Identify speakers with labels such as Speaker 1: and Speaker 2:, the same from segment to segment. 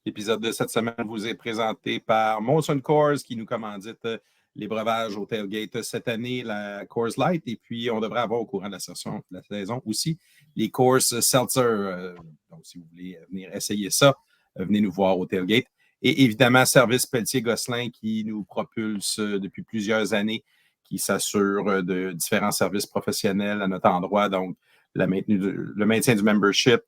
Speaker 1: L'épisode de cette semaine vous est présenté par Molson Coors qui nous commandite les breuvages au tailgate cette année, la Coors Light. Et puis, on devrait avoir au courant de la saison aussi les Coors Seltzer. Donc, si vous voulez venir essayer ça, venez nous voir au tailgate. Et évidemment, Service Pelletier-Gosselin qui nous propulse depuis plusieurs années, qui s'assure de différents services professionnels à notre endroit. Donc, le maintien du membership,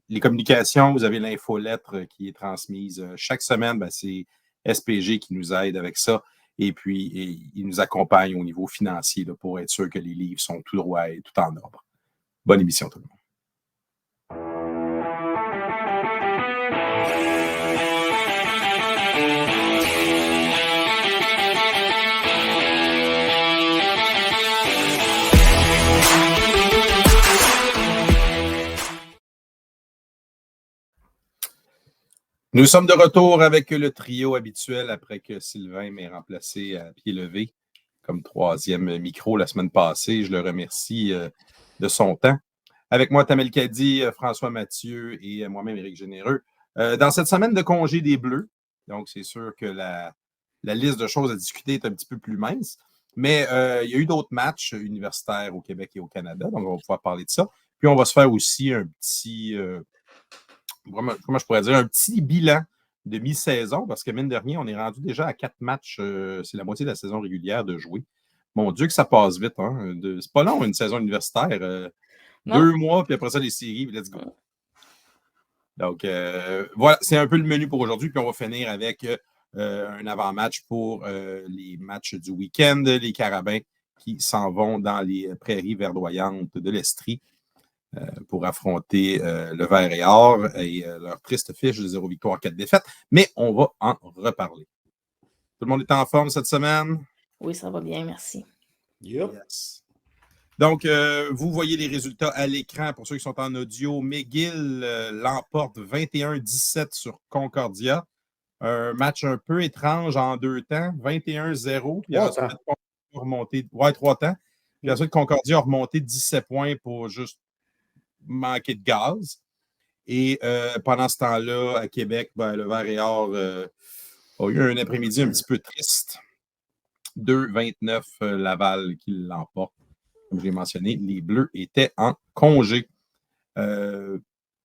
Speaker 1: les communications, vous avez l'infolettre qui est transmise chaque semaine. Ben, c'est SPG qui nous aide avec ça. Et puis, il nous accompagne au niveau financier là, pour être sûr que les livres sont tout droit et tout en ordre. Bonne émission, tout le monde. Nous sommes de retour avec le trio habituel après que Sylvain m'ait remplacé à pied levé comme troisième micro la semaine passée. Je le remercie de son temps. Avec moi, Tamel Kadi, François Mathieu et moi-même, Éric Généreux. Dans cette semaine de congé des Bleus, donc c'est sûr que la liste de choses à discuter est un petit peu plus mince, mais il y a eu d'autres matchs universitaires au Québec et au Canada, donc on va pouvoir parler de ça. Puis on va se faire aussi un petit... comment je pourrais dire, un petit bilan de mi-saison, parce que mine de rien, on est rendu déjà à 4 matchs, c'est la moitié de la saison régulière de jouer. Mon Dieu, que ça passe vite. Hein? C'est pas long, une saison universitaire. 2 mois, puis après ça, les séries, let's go. Donc, voilà, c'est un peu le menu pour aujourd'hui, puis on va finir avec un avant-match pour les matchs du week-end, les Carabins qui s'en vont dans les prairies verdoyantes de l'Estrie. Pour affronter le Vert et Or et leur triste fiche de 0 victoire, 4 défaites. Mais on va en reparler. Tout le monde est en forme cette semaine?
Speaker 2: Oui, ça va bien, merci.
Speaker 3: Yep.
Speaker 1: Yes. Donc, vous voyez les résultats à l'écran pour ceux qui sont en audio. McGill l'emporte 21-17 sur Concordia. Un match un peu étrange en 2 temps, 21-0. Puis ensuite, remonté, 3 temps. Puis ensuite, Concordia a remonté 17 points pour juste manquer de gaz. Et pendant ce temps-là, à Québec, ben, le Vert et Or a eu un après-midi un petit peu triste. 2-29 Laval qui l'emporte. Comme je l'ai mentionné, les Bleus étaient en congé. Je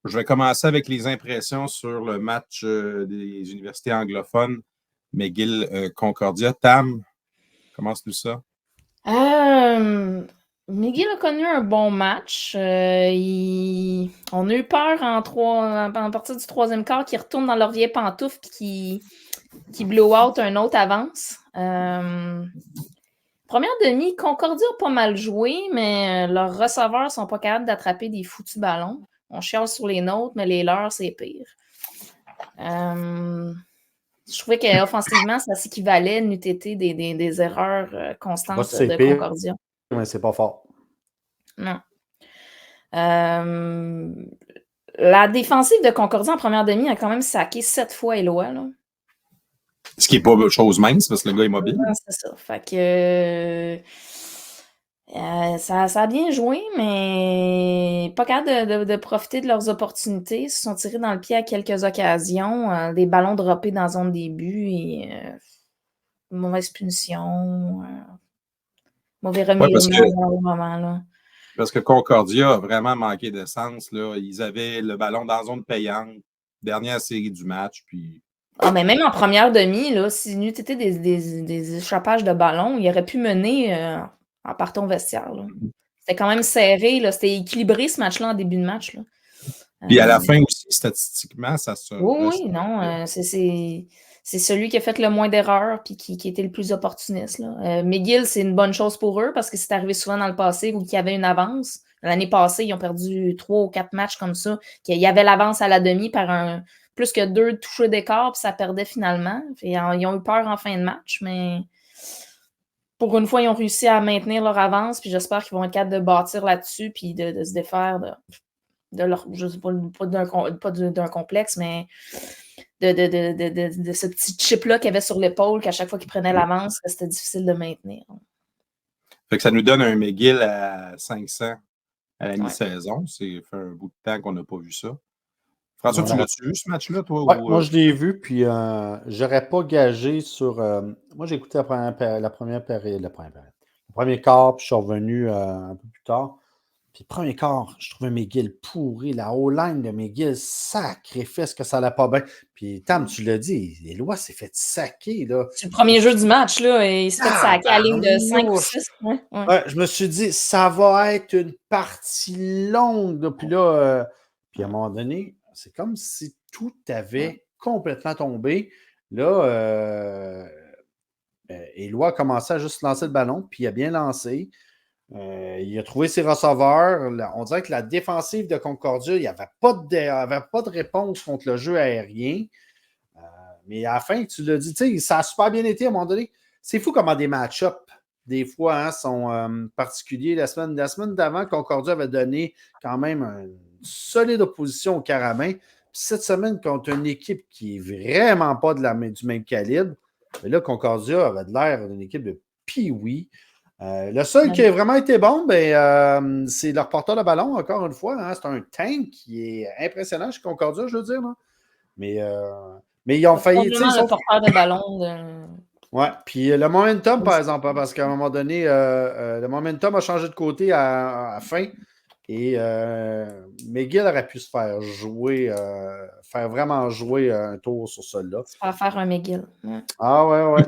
Speaker 1: vais commencer avec les impressions sur le match des universités anglophones. McGill-Concordia. Tam, commence tout ça.
Speaker 2: McGill a connu un bon match. On a eu peur en partir du troisième quart qu'ils retournent dans leur vieille pantoufle et qui blow out un autre avance. Première demi, Concordia a pas mal joué, mais leurs receveurs ne sont pas capables d'attraper des foutus ballons. On chiale sur les nôtres, mais les leurs, c'est pire. Je trouvais qu'offensivement, ça s'équivalait, n'eût été des erreurs constantes de Concordia.
Speaker 3: Mais c'est pas fort.
Speaker 2: Non. La défensive de Concordia en première demi a quand même saqué 7 fois Éloi. Là.
Speaker 1: Ce qui n'est pas chose mince parce que le gars est mobile.
Speaker 2: Non, c'est ça. Fait que ça a bien joué, mais pas capable de profiter de leurs opportunités. Ils se sont tirés dans le pied à quelques occasions. Des ballons droppés dans la zone des buts et mauvaise punition. Mauvais remirement au moment. Là.
Speaker 1: Parce que Concordia a vraiment manqué d'essence. Là. Ils avaient le ballon dans la zone payante. Dernière série du match. Puis...
Speaker 2: Ah, mais même en première demi, là, si n'eût été des échappages de ballon, il aurait pu mener en partant au vestiaire. Là. C'était quand même serré. Là. C'était équilibré ce match-là en début de match. Là.
Speaker 1: Puis à la fin aussi, statistiquement, ça se...
Speaker 2: Oui, non. C'est celui qui a fait le moins d'erreurs et qui était le plus opportuniste. Là. McGill, c'est une bonne chose pour eux parce que c'est arrivé souvent dans le passé où il y avait une avance. L'année passée, ils ont perdu 3 ou 4 matchs comme ça. Il y avait l'avance à la demi par plus que 2 touchés d'écart, puis ça perdait finalement. Ils ont eu peur en fin de match, mais pour une fois, ils ont réussi à maintenir leur avance, puis j'espère qu'ils vont être capables de bâtir là-dessus, puis de se défaire de leur, je sais pas d'un complexe, mais de ce petit chip-là qu'il y avait sur l'épaule, qu'à chaque fois qu'ils prenaient l'avance, c'était difficile de maintenir.
Speaker 1: Fait que ça nous donne un McGill à 500 à la mi-saison. C'est fait un bout de temps qu'on n'a pas vu ça. François, tu l'as-tu vu, ce match-là, toi?
Speaker 3: Ouais, moi, je l'ai vu, puis j'aurais pas gagé sur... moi, j'ai écouté la première période. Le premier quart, puis je suis revenu un peu plus tard. Puis le premier quart, je trouvais McGill pourri. La O-line de McGill, sacrifice que ça allait pas bien. Puis Tam, tu l'as dit, Éloi s'est fait saquer, là.
Speaker 2: C'est le premier jeu du match, là, et il s'est fait saquer à la ligne de 5 ou 6.
Speaker 3: Ouais, je me suis dit, ça va être une partie longue. Là. Puis là, puis à un moment donné, c'est comme si tout avait complètement tombé. Là, Éloi a commencé à juste lancer le ballon, puis il a bien lancé. Il a trouvé ses receveurs. On dirait que la défensive de Concordia, il n'y avait pas de réponse contre le jeu aérien. Mais à la fin, tu l'as dit, ça a super bien été à un moment donné. C'est fou comment des match-ups, des fois, sont particuliers. La semaine d'avant, Concordia avait donné quand même une solide opposition au Carabin. Puis cette semaine, contre une équipe qui n'est vraiment pas du même calibre, mais là, Concordia avait l'air d'une équipe de pee-wee. Le seul qui a vraiment été bon, c'est leur porteur de ballon, encore une fois. Hein, c'est un tank qui est impressionnant chez Concordia, je veux dire. Là. Mais ils ont failli.
Speaker 2: Le porteur de ballon.
Speaker 3: Ouais, puis le momentum, par exemple, hein, parce qu'à un moment donné, le momentum a changé de côté à la fin. Et McGill aurait pu se faire jouer, faire vraiment jouer un tour sur celui-là.
Speaker 2: Faire un McGill. Ouais.
Speaker 3: Ah ouais.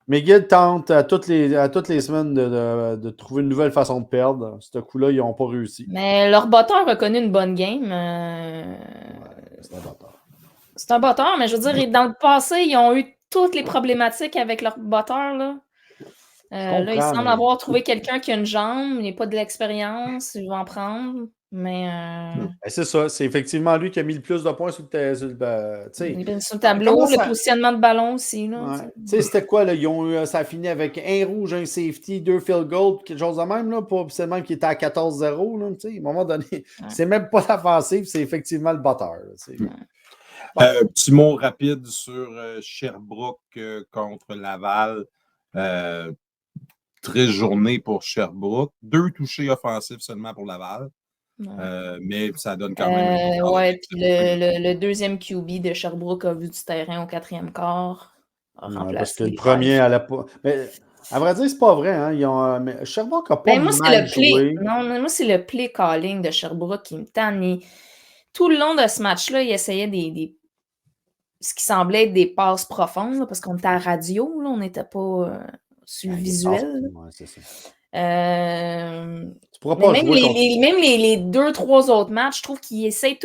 Speaker 3: McGill tente à toutes les semaines de trouver une nouvelle façon de perdre. Ce coup-là, ils n'ont pas réussi.
Speaker 2: Mais leur botteur a connu une bonne game.
Speaker 3: C'est un botteur.
Speaker 2: C'est un botteur, mais je veux dire, dans le passé, ils ont eu toutes les problématiques avec leur botteur. Là, il semble avoir trouvé quelqu'un qui a une jambe, il n'y a pas de l'expérience, il va en prendre. Mais
Speaker 3: c'est ça, c'est effectivement lui qui a mis le plus de points sur le
Speaker 2: tableau, le positionnement de ballon aussi.
Speaker 3: C'était quoi, là? Ça a fini avec un rouge, un safety, 2 field goals, quelque chose de même, là, pas seulement qui était à 14-0. Là, à un moment donné, c'est même pas l'offensive, c'est effectivement le batteur.
Speaker 1: Petit mot rapide sur Sherbrooke contre Laval. Triste journée pour Sherbrooke. 2 touchés offensifs seulement pour Laval. Mais ça donne quand même.
Speaker 2: Puis le deuxième QB de Sherbrooke a vu du terrain au 4e quart.
Speaker 3: Parce que le premier à la. Mais à vrai dire, c'est pas vrai. Hein? Mais Sherbrooke n'a pas mal joué.
Speaker 2: Moi, c'est le play calling de Sherbrooke qui me tanne. Tout le long de ce match-là, il essayait ce qui semblait être des passes profondes, là, parce qu'on était à radio, là, on n'était pas sur le visuel.
Speaker 3: C'est ça.
Speaker 2: Tu pourras pas même les 2-3 autres matchs, je trouve qu'ils essayent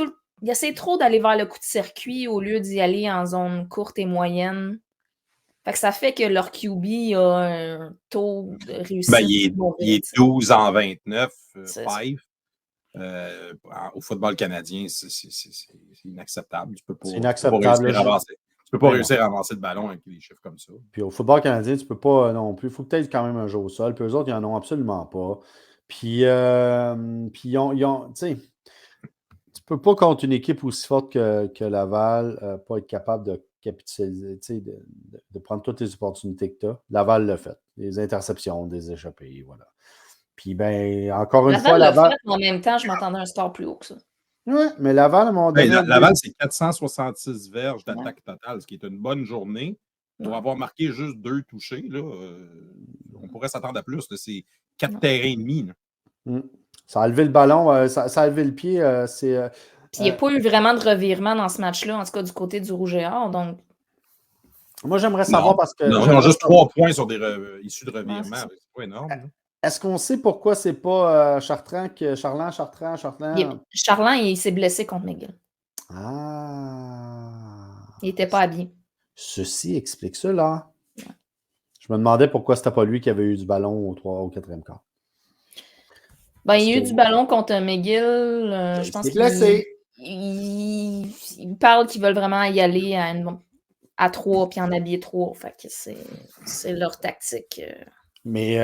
Speaker 2: trop d'aller vers le coup de circuit au lieu d'y aller en zone courte et moyenne. Fait que ça fait que leur QB a un taux de réussite.
Speaker 1: Il est 12 en 29, 5. Au football canadien, c'est inacceptable. Tu peux pas,
Speaker 3: c'est inacceptable.
Speaker 1: Tu peux pas réussir à avancer le ballon avec des chiffres comme ça.
Speaker 3: Puis au football canadien, tu peux pas non plus. Il faut peut-être quand même un jeu au sol. Puis eux autres, ils n'en ont absolument pas. Puis ils ont tu sais, tu peux pas contre une équipe aussi forte que Laval pas être capable de capitaliser, de prendre toutes les opportunités que tu as. Laval l'a fait. Des interceptions, des échappées, voilà. Puis encore une fois,
Speaker 2: Laval. En même temps, je m'attendais à un score plus haut que ça.
Speaker 3: Oui, mais Laval, à un moment donné.
Speaker 1: Laval, c'est 466 verges d'attaque totale, ce qui est une bonne journée. Pour avoir marqué juste 2 touchés, là, on pourrait s'attendre à plus. C'est 4 terrains et demi.
Speaker 3: Ça a levé le ballon, ça a levé le pied.
Speaker 2: Puis il n'y a pas eu vraiment de revirement dans ce match-là, en tout cas du côté du Rouge et Or. Donc...
Speaker 3: Moi, j'aimerais savoir parce que.
Speaker 1: Non, ils ont juste 3 points sur des issues de revirement. C'est pas énorme.
Speaker 3: Est-ce qu'on sait pourquoi c'est pas Chartrand? Charlan?
Speaker 2: Charlan, il s'est blessé contre McGill.
Speaker 3: Ah!
Speaker 2: Il n'était pas habillé.
Speaker 3: Ceci explique cela. Ouais. Je me demandais pourquoi c'était pas lui qui avait eu du ballon au 4e quart.
Speaker 2: Il y a eu du ballon contre McGill. Je pense qu'il parle qu'ils veulent vraiment y aller à 3 puis en habiller 3. Fait que c'est leur tactique.
Speaker 3: Mais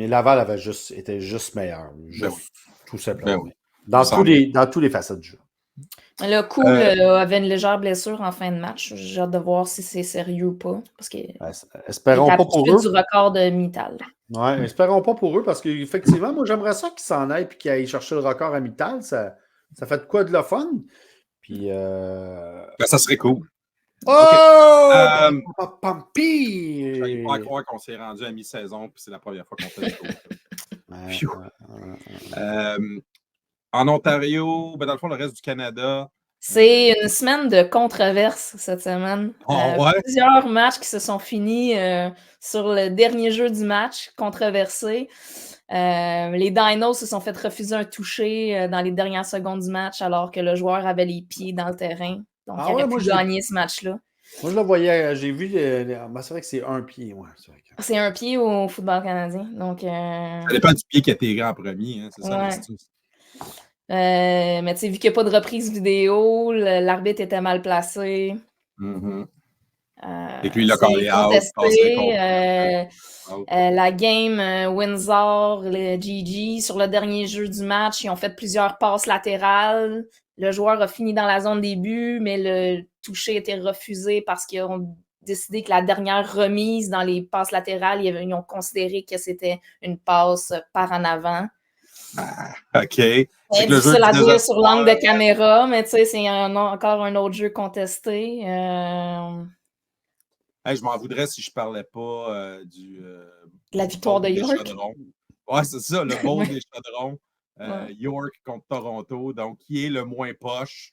Speaker 3: Laval était juste meilleur. Tout simplement. Oui. Dans tous les facettes du jeu.
Speaker 2: Le Cool avait une légère blessure en fin de match. J'ai hâte de voir si c'est sérieux ou pas. Parce que
Speaker 3: espérons pas pour eux.
Speaker 2: Du record de Mittal.
Speaker 3: Ouais, espérons pas pour eux parce qu'effectivement, moi j'aimerais ça qu'ils s'en aillent et qu'ils aillent chercher le record à Mittal. Ça Ça fait de quoi de le fun? Puis.
Speaker 1: Ça serait cool.
Speaker 3: Oh!
Speaker 1: J'arrive pas à croire qu'on s'est rendu à mi-saison, puis c'est la première fois qu'on fait le tour. En Ontario, dans le fond, le reste du Canada.
Speaker 2: C'est une semaine de controverses cette semaine. Plusieurs matchs qui se sont finis sur le dernier jeu du match, controversés. Les Dinos se sont fait refuser un toucher dans les dernières secondes du match alors que le joueur avait les pieds dans le terrain. Donc, il aurait pu gagner ce match-là.
Speaker 3: Moi, je le voyais, j'ai vu, c'est vrai que c'est un pied. Ouais,
Speaker 2: c'est un pied au football canadien. Donc,
Speaker 1: ça dépend du pied qui a été en premier, hein, c'est ça l'astuce.
Speaker 2: Mais tu sais, vu qu'il n'y a pas de reprise vidéo, l'arbitre était mal placé.
Speaker 1: Et puis, il a collé out.
Speaker 2: La game Windsor, le GG, sur le dernier jeu du match, ils ont fait plusieurs passes latérales. Le joueur a fini dans la zone des buts, mais le toucher a été refusé parce qu'ils ont décidé que la dernière remise dans les passes latérales, ils ont considéré que c'était une passe par en avant.
Speaker 1: OK.
Speaker 2: C'est difficile à dire sur l'angle de caméra, mais tu sais, c'est encore un autre jeu contesté.
Speaker 1: Je m'en voudrais si je parlais pas de
Speaker 2: la victoire de York.
Speaker 1: Ouais, c'est ça, le bowl des Chaudrons. York contre Toronto, donc qui est le moins poche.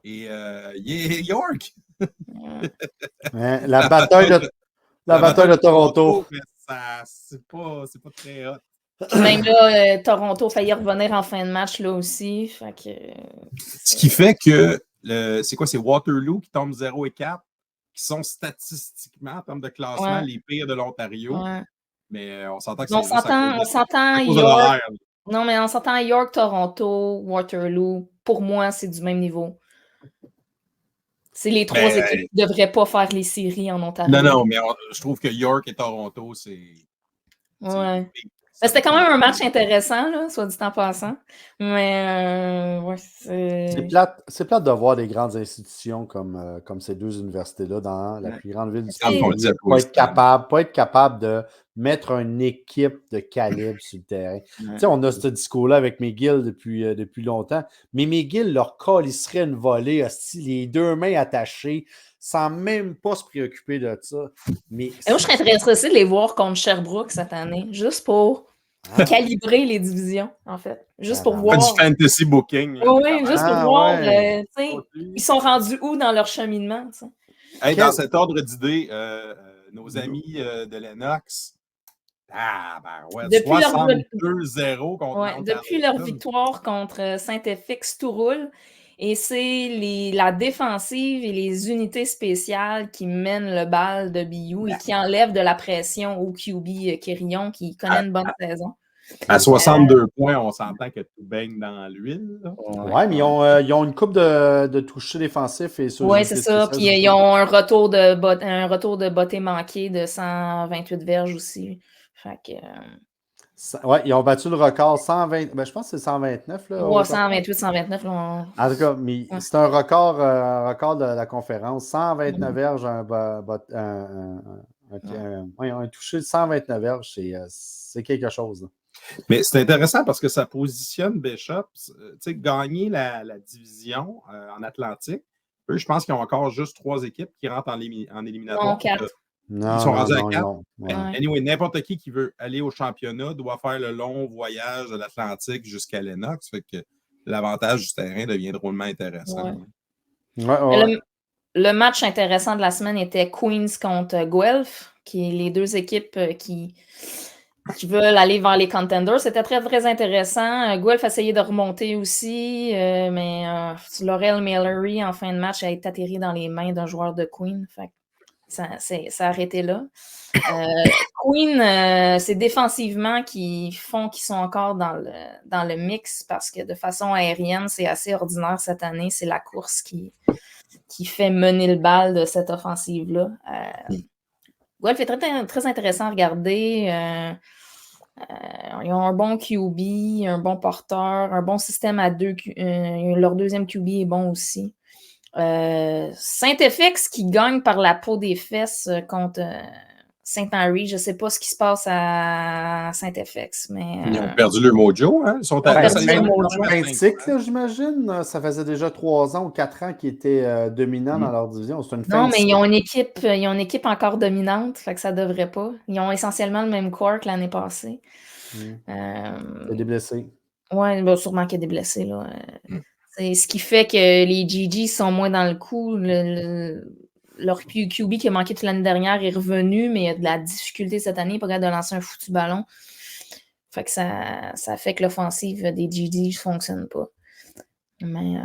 Speaker 1: Et York!
Speaker 3: La bataille de Toronto.
Speaker 1: Mais c'est pas très hot.
Speaker 2: Même là, Toronto a failli revenir en fin de match là aussi. Fait que,
Speaker 1: ce qui fait que c'est Waterloo qui tombe 0 et 4, qui sont statistiquement, en termes de classement, les pires de l'Ontario. Mais on s'entend que c'est
Speaker 2: on s'entend York. Non, mais on s'entend York, Toronto, Waterloo. Pour moi, c'est du même niveau. C'est les trois équipes qui ne devraient pas faire les séries en Ontario.
Speaker 1: Non, mais je trouve que York et Toronto, c'est.
Speaker 2: Ouais. C'était quand même un match intéressant, là, soit dit en passant. Mais
Speaker 3: c'est plate de voir des grandes institutions comme ces deux universités-là dans la plus grande ville du pays. Pas être capable de mettre une équipe de calibre sur le terrain. On a ce discours-là avec McGill depuis longtemps. Mais McGill leur calisserait une volée, les deux mains attachées, sans même pas se préoccuper de ça. Mais
Speaker 2: moi, je serais intéressée de les voir contre Sherbrooke cette année, juste pour calibrer les divisions, en fait. Juste pour voir.
Speaker 1: Du fantasy booking.
Speaker 2: Oui, juste pour voir. Ils sont rendus où dans leur cheminement?
Speaker 1: Dans cet ordre d'idées, nos amis de Lennox.
Speaker 2: Depuis
Speaker 1: 62-0 contre
Speaker 2: depuis leur victoire contre Saint-FX, tout roule. Et c'est la défensive et les unités spéciales qui mènent le bal de BU et qui enlèvent de la pression au QB Quérillon qui connaît une bonne saison.
Speaker 1: À 62 points, on s'entend que tout baigne dans l'huile.
Speaker 3: Oui, mais ils ont une coupe de toucher défensif.
Speaker 2: Oui, c'est ça. Puis ils ont un retour de botté manqué de 128 verges aussi. Fait que...
Speaker 3: Oui, ils ont battu le record 120. Je pense que c'est 129.
Speaker 2: Oui, 128, 129. Là,
Speaker 3: En tout cas, mais c'est un record de la conférence. 129 verges, un touché de 129 verges, c'est quelque chose. Là.
Speaker 1: Mais c'est intéressant parce que ça positionne Bishop, gagner la division en Atlantique. Eux, je pense qu'ils ont encore juste 3 équipes qui rentrent en éliminatoire.
Speaker 2: Non, 4.
Speaker 1: Ils sont rendus à 4. Anyway, n'importe qui veut aller au championnat doit faire le long voyage de l'Atlantique jusqu'à Lennox. Fait que l'avantage du terrain devient drôlement intéressant.
Speaker 2: Le match intéressant de la semaine était Queens contre Guelph, qui est les deux équipes qui veulent aller vers les contenders. C'était très, très intéressant. Guelph a essayé de remonter aussi, mais Laurel Mallory, en fin de match, a été atterri dans les mains d'un joueur de Queen. Fait ça a arrêté là. Queen, c'est défensivement qu'ils sont encore dans le mix parce que de façon aérienne, c'est assez ordinaire cette année. C'est la course qui fait mener le bal de cette offensive-là. Guelph est très, très intéressant à regarder. Ils ont un bon QB, un bon porteur, un bon système à 2. Leur deuxième QB est bon aussi. Saint-FX qui gagne par la peau des fesses contre Saint-Henri. Je ne sais pas ce qui se passe à Saint-FX, mais...
Speaker 1: Ils ont perdu leur mojo, hein? Ils sont
Speaker 2: Ils ont perdu
Speaker 1: ça
Speaker 2: leur
Speaker 1: fait
Speaker 2: mojo.
Speaker 3: Un cycle, j'imagine. Ça faisait déjà 3 ans ou 4 ans qu'ils étaient dominants dans leur division. C'est une fin
Speaker 2: Non,
Speaker 3: de
Speaker 2: mais
Speaker 3: cycle.
Speaker 2: ils ont une équipe encore dominante, fait que ça devrait pas. Ils ont essentiellement le même corps que l'année passée.
Speaker 3: Il y a des blessés.
Speaker 2: Oui, ben, sûrement qu'il y a des blessés, là. C'est ce qui fait que les GG sont moins dans le coup. Leur QB qui a manqué toute l'année dernière est revenu, mais il y a de la difficulté cette année, pas capable de lancer un foutu ballon. Fait que ça fait que l'offensive des GG ne fonctionne pas. Mais,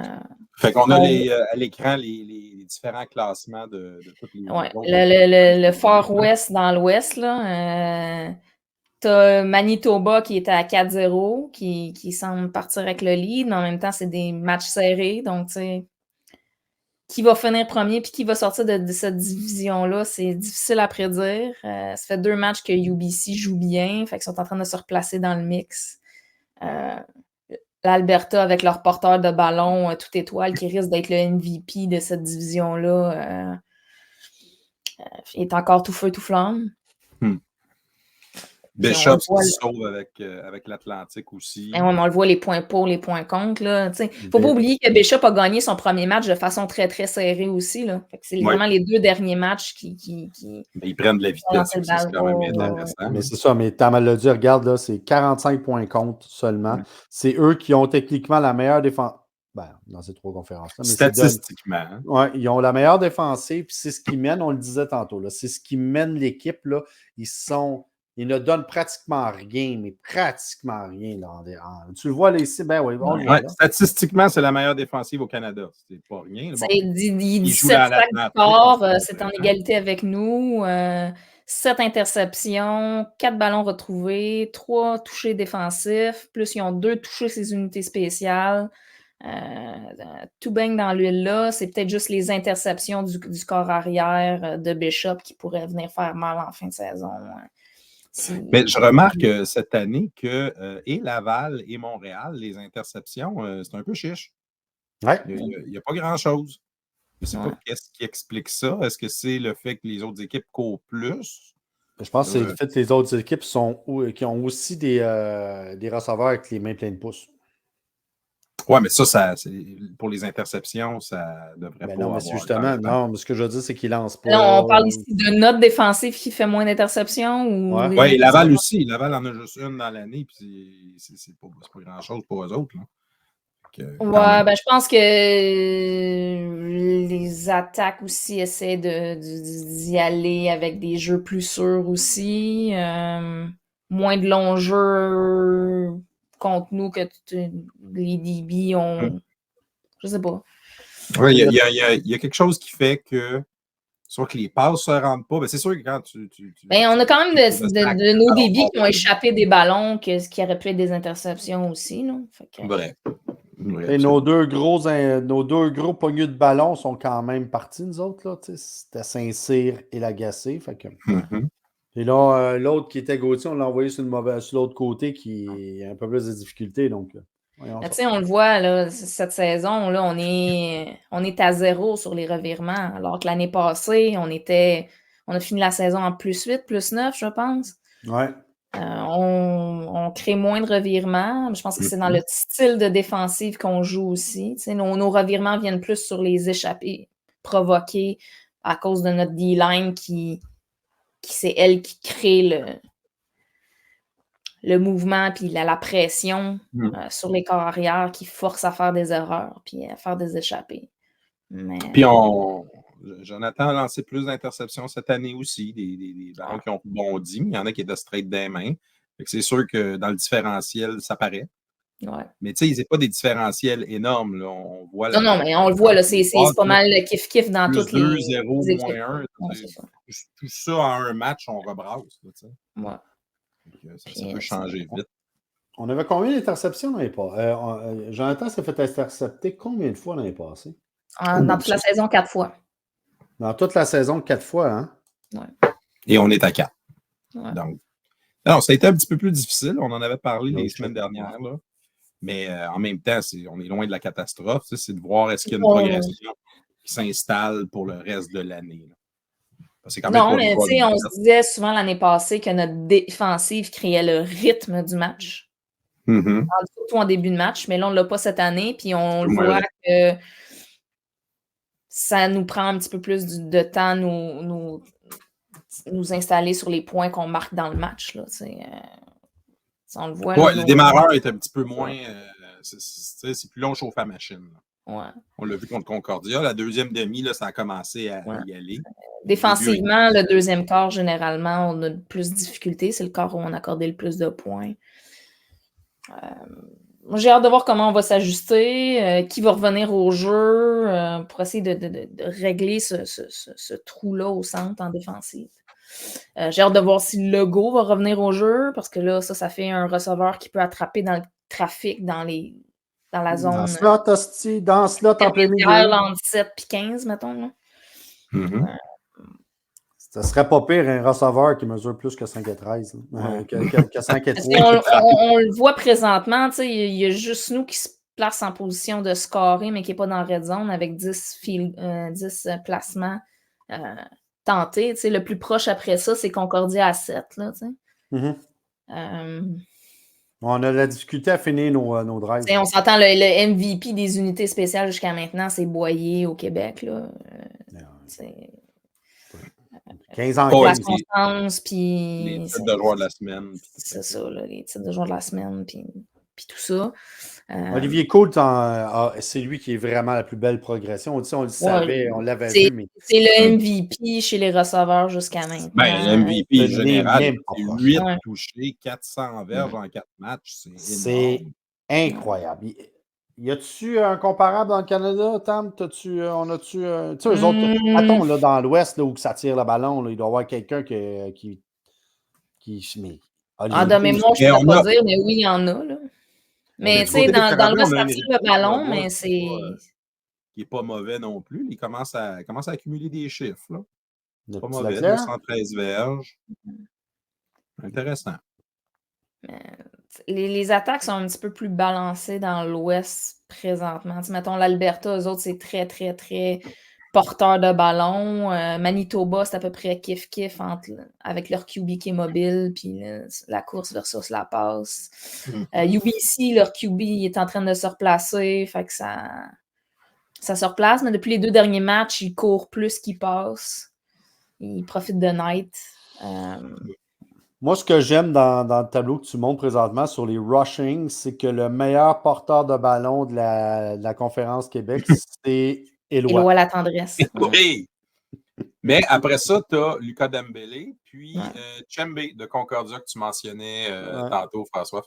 Speaker 1: fait qu'on a à l'écran les différents classements de toutes les
Speaker 2: ouais,
Speaker 1: autres.
Speaker 2: le Far West dans l'Ouest, là, t'as Manitoba qui était à 4-0, qui semble partir avec le lead, mais en même temps, c'est des matchs serrés. Donc, tu sais, qui va finir premier puis qui va sortir de cette division-là, c'est difficile à prédire. Ça fait 2 matchs que UBC joue bien, fait qu'ils sont en train de se replacer dans le mix. L'Alberta, avec leur porteur de ballon tout étoile, qui risque d'être le MVP de cette division-là, est encore tout feu, tout flamme.
Speaker 1: Bishop qui se sauve avec l'Atlantique aussi.
Speaker 2: Ben ouais, mais on le voit, les points pour, les points contre. Il ne faut pas oublier que Bishop a gagné son premier match de façon très, très serrée aussi. Là. Fait que c'est vraiment les 2 derniers matchs qui
Speaker 1: mais ils prennent de la vitesse, c'est quand même intéressant.
Speaker 3: Mais c'est ça, mais Tamal l'a dit, regarde, là, c'est 45 points contre seulement. C'est eux qui ont techniquement la meilleure défense. Ben, dans ces 3 conférences-là. Mais
Speaker 1: statistiquement.
Speaker 3: Ouais, ils ont la meilleure défensive, puis c'est ce qui mène, on le disait tantôt, là, c'est ce qui mène l'équipe. Là. Ils ne donnent pratiquement rien, mais pratiquement rien. Tu le vois là, ici, ben oui, on le voit. Là.
Speaker 1: Statistiquement, c'est la meilleure défensive au Canada. C'est pas rien.
Speaker 2: Bon, 17 sacs du sport, c'est en égalité avec nous. 7 interceptions, 4 ballons retrouvés, 3 touchés défensifs, plus ils ont 2 touchés ces unités spéciales. Tout baigne dans l'huile là. C'est peut-être juste les interceptions du corps arrière de Bishop qui pourraient venir faire mal en fin de saison.
Speaker 1: Mais je remarque cette année que et Laval et Montréal, les interceptions, c'est un peu chiche.
Speaker 3: Ouais.
Speaker 1: Il n'y a pas grand-chose. Je ne sais pas qu'est-ce qui explique ça. Est-ce que c'est le fait que les autres équipes courent plus?
Speaker 3: Je pense que c'est le fait que les autres équipes qui ont aussi des receveurs avec les mains pleines de pouces.
Speaker 1: Oui, mais ça pour les interceptions, ça devrait pas
Speaker 3: non, mais
Speaker 1: avoir.
Speaker 3: Justement, non, mais ce que je veux dire, c'est qu'ils lancent pas.
Speaker 2: Là, on parle ici de notre défensif qui fait moins d'interceptions.
Speaker 1: Oui, Laval aussi. Laval en a juste une dans l'année, puis c'est pas grand-chose pour eux autres. Là.
Speaker 2: Ben, je pense que les attaques aussi essaient d'y aller avec des jeux plus sûrs aussi. Moins de longs jeux contre nous que les DB ont. Je sais pas.
Speaker 1: Oui, il y a quelque chose qui fait que soit que les passes ne se rendent pas. Ben, c'est sûr que quand
Speaker 2: Ben, on a quand même de nos DB qui ont échappé des ballons qui auraient pu être des interceptions aussi. Là.
Speaker 1: Vrai.
Speaker 3: Et nos deux gros pogneux de ballon sont quand même partis, nous autres. Là, c'était Saint-Cyr et Lagacé. Fait que... Et là, l'autre qui était Gauthier, on l'a envoyé sur l'autre côté qui a un peu plus de difficultés. Donc,
Speaker 2: on le voit, là, cette saison, là, on est à 0 sur les revirements. Alors que l'année passée, on a fini la saison en +8, +9, je pense.
Speaker 3: Ouais.
Speaker 2: On crée moins de revirements. Je pense que c'est dans le style de défensive qu'on joue aussi. Nos revirements viennent plus sur les échappées provoquées à cause de notre D-line qui c'est elle qui crée le mouvement puis la pression sur les corps arrière qui force à faire des erreurs puis à faire des échappées.
Speaker 1: Puis Jonathan a lancé plus d'interceptions cette année aussi, des ballons qui ont bondi, mais il y en a qui étaient straight des mains. C'est sûr que dans le différentiel, ça paraît.
Speaker 2: Ouais.
Speaker 1: Mais tu sais, c'est pas des différentiels énormes. Là. On voit
Speaker 2: non, mais on le voit, là, c'est pas mal kiff-kiff dans toutes les
Speaker 1: 2-0,
Speaker 2: équipes.
Speaker 1: -1. Tout ça en un match, on rebrasse. Là,
Speaker 2: ouais.
Speaker 1: Ça peut changer vite.
Speaker 3: On avait combien d'interceptions l'année passée? Jonathan s'est fait intercepter combien de fois l'année passée?
Speaker 2: Dans toute la saison, 4 fois.
Speaker 3: Dans toute la saison, 4 fois, hein?
Speaker 2: Ouais.
Speaker 1: Et on est à 4.
Speaker 2: Ouais.
Speaker 1: Donc, alors, ça a été un petit peu plus difficile. On en avait parlé les semaines dernières. Là. Mais en même temps, on est loin de la catastrophe. C'est de voir est-ce qu'il y a une progression qui s'installe pour le reste de l'année. Parce que c'est quand même
Speaker 2: Non,
Speaker 1: 3
Speaker 2: mais
Speaker 1: victoires.
Speaker 2: tu sais, on se disait souvent l'année passée que notre défensive créait le rythme du match, surtout en début de match, mais là, on ne l'a pas cette année, puis on le voit que ça nous prend un petit peu plus de temps nous installer sur les points qu'on marque dans le match. Là, on le voit.
Speaker 1: Ouais, le démarreur est un petit peu moins. C'est plus long chauffe à machine.
Speaker 2: Ouais.
Speaker 1: On l'a vu contre Concordia. La deuxième demi, là, ça a commencé à y aller.
Speaker 2: Défensivement, le deuxième quart, généralement, on a plus de difficultés. C'est le quart où on a accordé le plus de points. J'ai hâte de voir comment on va s'ajuster, qui va revenir au jeu pour essayer de régler ce trou-là au centre en défensive. J'ai hâte de voir si Legault va revenir au jeu, parce que là, ça fait un receveur qui peut attraper dans le trafic, dans la zone.
Speaker 3: Dans slot, hostie, dans slot en plein milieu.
Speaker 2: Entre 7 et 15, mettons. Là.
Speaker 3: Ça serait pas pire un receveur qui mesure plus que 5 et 13. Que 5 et 3.
Speaker 2: On le voit présentement, il y a juste nous qui se place en position de scorer, mais qui n'est pas dans la red zone avec 10 placements tentés. Le plus proche après ça, c'est Concordia à 7. Là,
Speaker 3: on a la difficulté à finir nos drives.
Speaker 2: On s'entend, le MVP des unités spéciales jusqu'à maintenant, c'est Boyer au Québec. Là.
Speaker 3: 15 ans.
Speaker 2: La constance, puis...
Speaker 1: Les titres de joueurs de la semaine.
Speaker 2: C'est ça, là, les titres de joueurs de la semaine, puis tout ça.
Speaker 3: Olivier Coult, c'est lui qui est vraiment la plus belle progression. On le savait, on l'avait vu. Mais...
Speaker 2: C'est le MVP chez les receveurs jusqu'à maintenant.
Speaker 1: Le MVP général, 8 touchés, 400 verges en 4 matchs.
Speaker 3: C'est incroyable. Y a-tu un comparable dans le Canada, Tam? On a-tu... tu sais, eux autres, attends, là, dans l'Ouest, là, où ça tire le ballon, là, il doit y avoir quelqu'un qui
Speaker 2: de mémoire, je ne peux pas dire, mais oui, il y en a, là. Mais tu sais, dans l'Ouest, ça tire le ballon, mais c'est...
Speaker 1: Qui n'est pas mauvais non plus. Il commence à accumuler des chiffres, là. Pas mauvais, 213 verges. Intéressant.
Speaker 2: Les attaques sont un petit peu plus balancées dans l'Ouest présentement. Mettons, l'Alberta, eux autres, c'est très, très, très porteur de ballon. Manitoba, c'est à peu près kiff-kiff avec leur QB qui est mobile, puis la course versus la passe. UBC, leur QB est en train de se replacer, fait que ça se replace, mais depuis les 2 derniers matchs, ils courent plus qu'ils passent. Ils profitent de Knight.
Speaker 3: Moi, ce que j'aime dans le tableau que tu montres présentement sur les rushing, c'est que le meilleur porteur de ballon de la Conférence Québec, c'est
Speaker 2: Éloi la tendresse.
Speaker 1: Oui! Mais après ça, tu as Lucas Dembélé, puis Chembe de Concordia que tu mentionnais tantôt, François.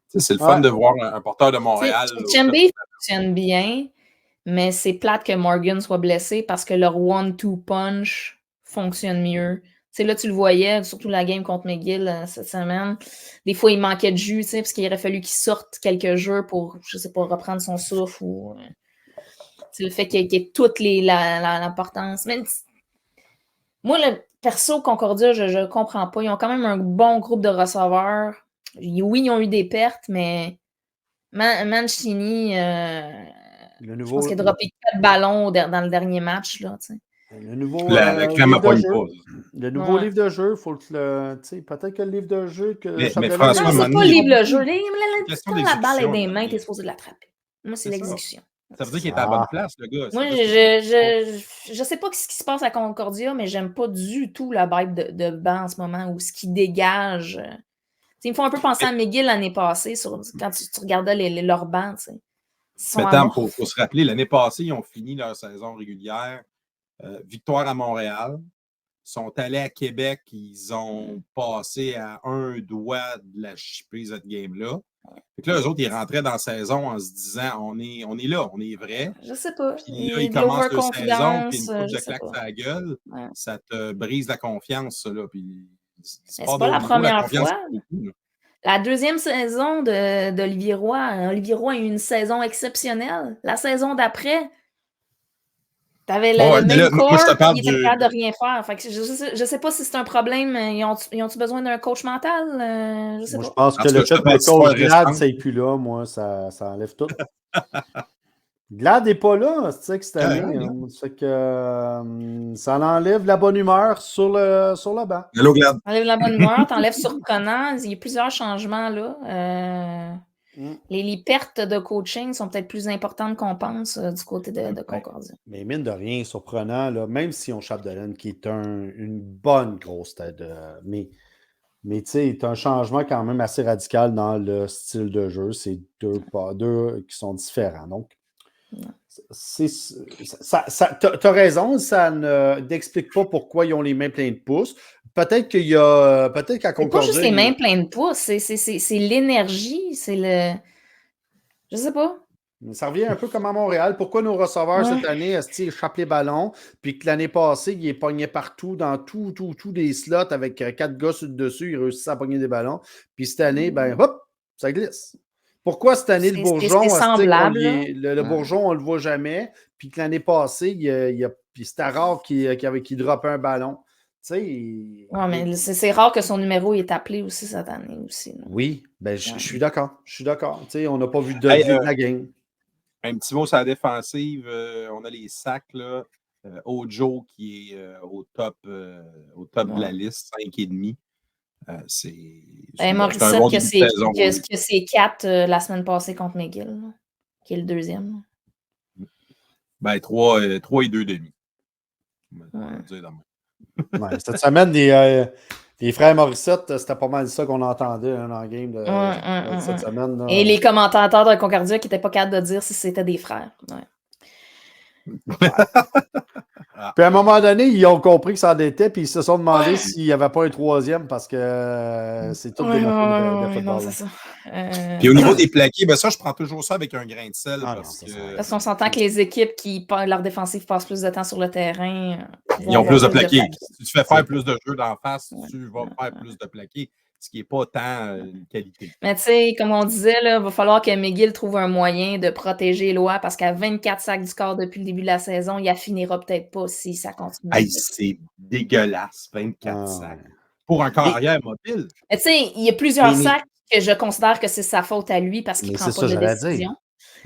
Speaker 1: C'est le fun de voir un porteur de Montréal.
Speaker 2: Chembe fonctionne bien, mais c'est plate que Morgan soit blessé parce que leur 1-2 punch fonctionne mieux. Là, tu le voyais, surtout la game contre McGill cette semaine. Des fois, il manquait de jus, parce qu'il aurait fallu qu'il sorte quelques jeux pour, je sais pas, reprendre son souffle ou le fait qu'il y ait toute l'importance. Mais moi, le perso Concordia, je ne comprends pas. Ils ont quand même un bon groupe de receveurs. Oui, ils ont eu des pertes, mais Mancini, je pense qu'il a droppé 4 ballons dans le dernier match. Là,
Speaker 3: le nouveau
Speaker 1: la crème à pointe pause.
Speaker 3: Le nouveau livre de jeu, il faut que peut-être que le livre de jeu.
Speaker 1: Mais François,
Speaker 2: c'est pas le livre de jeu. Quand la balle est dans les mains, tu es supposé l'attraper. Moi, c'est l'exécution.
Speaker 1: Ça veut dire qu'il est à la bonne place, le gars.
Speaker 2: Moi, je sais pas ce qui se passe à Concordia, mais j'aime pas du tout la vibe de banc en ce moment, ou ce qui dégage. Il me faut un peu penser à McGill l'année passée, quand tu regardais leur banc.
Speaker 1: Mais il faut se rappeler, l'année passée, ils ont fini leur saison régulière. Victoire à Montréal. Ils sont allés à Québec, ils ont passé à un doigt de la chipper cette game-là. Fait que là, eux autres, ils rentraient dans la saison en se disant on est là, on est vrai.
Speaker 2: Je sais pas.
Speaker 1: Puis là, ils commencent la saison, puis une coupe de claque sur la gueule. Ouais. Ça te brise la confiance, ça. Là, puis
Speaker 2: c'est pas la première fois. La deuxième saison d'Olivier Roy, Olivier Roy a eu une saison exceptionnelle. La saison d'après, t'avais le même corps, il était capable de rien faire. Fait que je sais pas si c'est un problème. Ils ont-tu besoin d'un coach mental? Je sais pas.
Speaker 3: Je pense que le fait que le coach grade, c'est plus là, moi, ça enlève tout. Glad n'est pas là, tu sais, que cette année.
Speaker 1: non.
Speaker 3: Ça fait que ça enlève la bonne humeur sur le banc.
Speaker 1: Hello, Glad.
Speaker 2: T'enlèves la bonne humeur, t'enlèves surprenant. Il y a plusieurs changements là. Les pertes de coaching sont peut-être plus importantes qu'on pense du côté de Concordia.
Speaker 3: Mais mine de rien, surprenant, là, même si on Chapdelaine, qui est une bonne grosse tête, mais tu sais, c'est un changement quand même assez radical dans le style de jeu. C'est deux qui sont différents. Donc, t'as raison, ça n'explique pas pourquoi ils ont les mains pleines de pouces. Peut-être qu'à
Speaker 2: C'est pas juste
Speaker 3: Concordia,
Speaker 2: les mains pleines de pouces, c'est l'énergie, c'est le... Je sais pas.
Speaker 3: ça revient un peu comme à Montréal. Pourquoi nos receveurs cette année, ils échappent les ballons, puis que l'année passée, ils pognaient partout dans tous les slots avec 4 gars sur le dessus, ils réussissaient à pogner des ballons. Puis cette année, ben hop, ça glisse. Pourquoi cette année, le bourgeon,
Speaker 2: c'est semblable,
Speaker 3: le bourgeon, on le voit jamais, puis que l'année passée, c'était rare qu'il droppe un ballon. Tu sais,
Speaker 2: mais c'est rare que son numéro est appelé aussi cette année aussi. Là.
Speaker 3: Oui, ben, je suis d'accord. Je suis d'accord. Tu sais, on n'a pas vu de la game.
Speaker 1: Un petit mot sur la défensive. On a les sacs, là. Ojo qui est au top de la liste, 5,5.
Speaker 2: Morissette
Speaker 1: un bon début de saison.
Speaker 2: Que c'est 4 la semaine passée contre McGill, là, qui est le deuxième.
Speaker 1: Ben, 3 et 2,5.
Speaker 3: Ouais, cette semaine, les frères Morissette, c'était pas mal ça qu'on entendait dans le game de cette semaine. Là.
Speaker 2: Et les commentateurs de Concordia qui n'étaient pas capables de dire si c'était des frères. Ouais.
Speaker 3: Puis à un moment donné, ils ont compris que ça en était, puis ils se sont demandé s'il n'y avait pas un troisième parce que c'est tout des de football.
Speaker 2: Non, c'est ça.
Speaker 1: Puis au niveau des plaqués, ben ça, je prends toujours ça avec un grain de sel.
Speaker 2: Parce qu'on s'entend que les équipes qui, leur défensive, passent plus de temps sur le terrain.
Speaker 1: Ils ont plus de plaqués. Si tu fais faire plus de jeux d'en face, tu vas faire plus de plaqués. Ce qui n'est pas tant une qualité.
Speaker 2: Mais tu sais, comme on disait, il va falloir que McGill trouve un moyen de protéger Eloi parce qu'à 24 sacs du corps depuis le début de la saison, il finira peut-être pas si ça continue.
Speaker 1: Hey, c'est dégueulasse, 24 sacs. Pour un carrière mobile.
Speaker 2: Tu sais, il y a plusieurs sacs que je considère que c'est sa faute à lui parce qu'il ne prend pas de décision.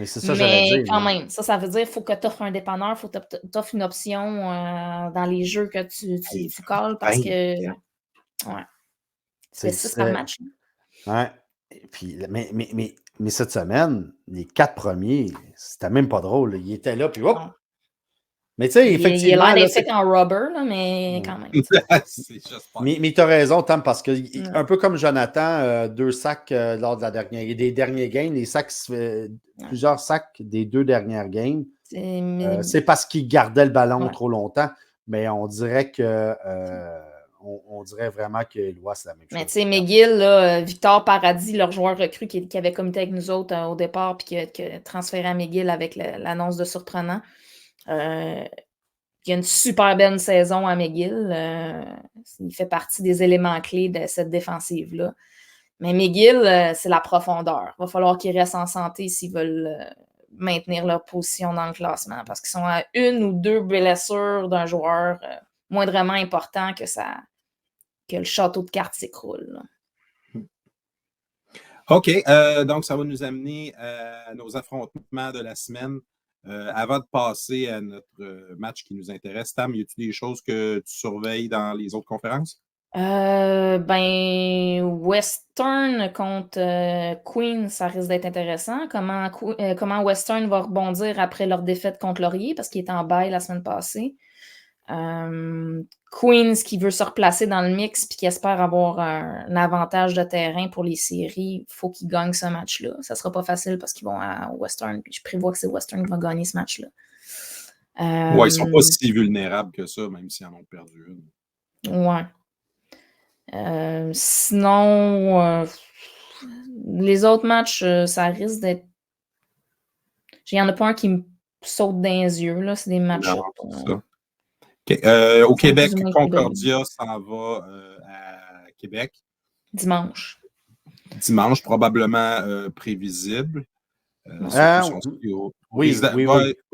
Speaker 3: Mais c'est ça, j'allais dire.
Speaker 2: Mais quand même, ça veut dire qu'il faut que tu offres un dépanneur, il faut que tu offres une option dans les jeux que tu calls parce que... Ouais. C'est 6 par match.
Speaker 3: Ouais. Et puis, mais cette semaine, les 4 premiers, c'était même pas drôle. Ils étaient là, puis hop! Mais tu sais, effectivement...
Speaker 2: Il a l'air d'être fait en rubber, là, mais quand même.
Speaker 3: mais tu as raison, Tom, parce que un peu comme Jonathan, 2 sacs lors de des derniers games, les sacs, plusieurs sacs des 2 dernières games, c'est parce qu'il gardait le ballon trop longtemps. Mais on dirait que... on dirait vraiment que Eloi, c'est la même chose.
Speaker 2: Mais tu sais, McGill, là, Victor Paradis, leur joueur recru qui avait comité avec nous autres au départ, puis qui a transféré à McGill avec l'annonce de surprenant. Il y a une super belle saison à McGill. Il fait partie des éléments clés de cette défensive-là. Mais McGill, c'est la profondeur. Il va falloir qu'ils restent en santé s'ils veulent maintenir leur position dans le classement parce qu'ils sont à 1 ou 2 blessures d'un joueur moindrement important que le château de cartes s'écroule.
Speaker 1: OK. Donc, ça va nous amener à nos affrontements de la semaine. Avant de passer à notre match qui nous intéresse, Tam, y a-t-il des choses que tu surveilles dans les autres conférences?
Speaker 2: Western contre Queen, ça risque d'être intéressant. Comment Western va rebondir après leur défaite contre Laurier, parce qu'il était en bail la semaine passée. Queens qui veut se replacer dans le mix puis qui espère avoir un avantage de terrain pour les séries, il faut qu'ils gagnent ce match-là. Ça sera pas facile parce qu'ils vont à Western, puis je prévois que c'est Western qui va gagner ce match-là.
Speaker 1: Ouais, ils sont pas si vulnérables que ça, même s'ils en ont perdu une.
Speaker 2: Ouais. Sinon, les autres matchs, ça risque d'être... Il n'y en a pas un qui me saute dans les yeux, là. C'est des matchs.
Speaker 1: Okay. Au Québec, Concordia s'en va à Québec.
Speaker 2: Dimanche.
Speaker 1: Dimanche, probablement prévisible.
Speaker 3: Oui.
Speaker 1: La